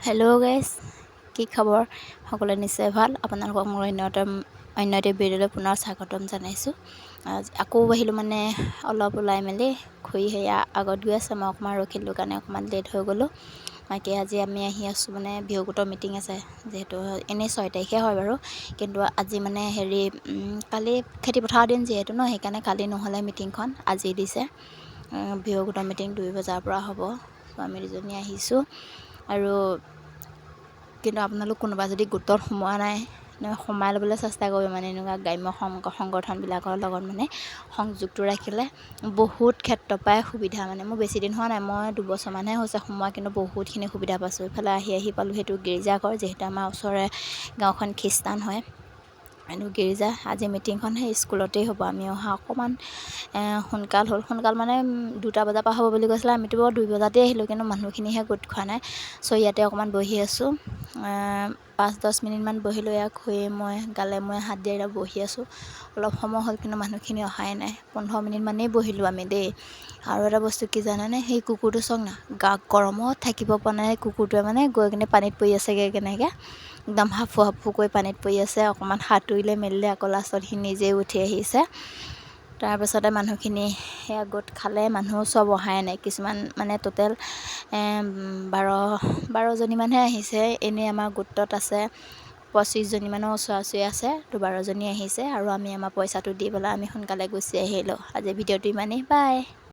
Hello' guys, কি খবৰ? সকলোৱে নিশ্চয় ভাল। আপোনালোকক মোৰ অন্য এটি ভিডিঅ'লৈ পুনৰ স্বাগতম জনাইছোঁ। আকৌ আহিলোঁ মানে অলপ ওলাই মেলি ঘূৰি সেয়া আগত গৈ আছে। মই অকণমান ৰখিলোঁ কাৰণে অকণমান লেট হৈ গ'লোঁ। বাকী আজি আমি আহি আছোঁ মানে বিহু গোটৰ মিটিং আছে, যিহেতু এনেই 6 তাৰিখে হয় বাৰু, কিন্তু আজি মানে কালি খেতিপথাৰৰ দিন যিহেতু সেইকাৰণে কালি নহ'লে মিটিংখন আজি দিছে। বিহু গোটৰ মিটিং 2 বজাৰ পৰা হ'ব। আমি দুজনী আহিছোঁ আৰু কিন্তু আপোনালোক কোনোবা যদি গোটত সোমোৱা নাই, সোমাই ল'বলৈ চেষ্টা কৰিব। মানে এনেকুৱা গ্ৰাম্য সংগঠনবিলাকৰ লগত মানে সংযোগটো ৰাখিলে বহুত ক্ষেত্ৰৰ পৰাই সুবিধা। মানে মোৰ বেছি দিন হোৱা নাই, মই 2 বছৰমানহে হৈছে সোমোৱা, কিন্তু বহুতখিনি সুবিধা পাইছোঁ। ইফালে আহি পালোঁ সেইটো গীৰ্জাঘৰ, যিহেতু আমাৰ ওচৰৰে গাঁওখন খ্ৰীষ্টান হয়, এইটো গীৰ্জা। আজি মিটিংখন সেই স্কুলতেই হ'ব। আমি অহা অকণমান সোনকাল হ'ল। সোনকাল মানে 2টা বজাৰ পৰা হ'ব বুলি কৈছিলে। আমিতো বাৰু 2 বজাতেই আহিলোঁ, কিন্তু মানুহখিনিহে গোট খোৱা নাই। চ' ইয়াতে অকণমান বহি আছোঁ। 5-10 মিনিটমান বহিলোঁ। ইয়াক মই গালে হাত দি বহি আছোঁ। অলপ সময় হ'ল, কিন্তু মানুহখিনি অহাই নাই। 15 মিনিটমানেই বহিলোঁ আমি দেই। আৰু এটা বস্তু কি জানেনে, সেই কুকুৰটো চাওক না, গৰমত থাকিব পৰা নাই কুকুৰটোৱে। মানে গৈ কিনে পানীত পৰি আছেগৈ, কেনেকৈ একদম হাফু কৰি পানীত পৰি আছে। অকণমান সাঁতুৰিলে মেলিলে, আকৌ লাষ্টত সি নিজেই উঠি আহিছে। তাৰপাছতে মানুহখিনি সেয়া গোট খালে। মানুহ চব অহাই নাই। কিছুমান মানে টোটেল 12জনীমানহে আহিছে। এনেই আমাৰ গোটত আছে 25জনীমানৰ ওচৰা-ওচৰি আছে, তো 12জনী আহিছে। আৰু আমি আমাৰ পইচাটো দি পেলাই আমি সোনকালে গুচি আহিলোঁ। আজি ভিডিঅ'টো ইমানেই, বাই।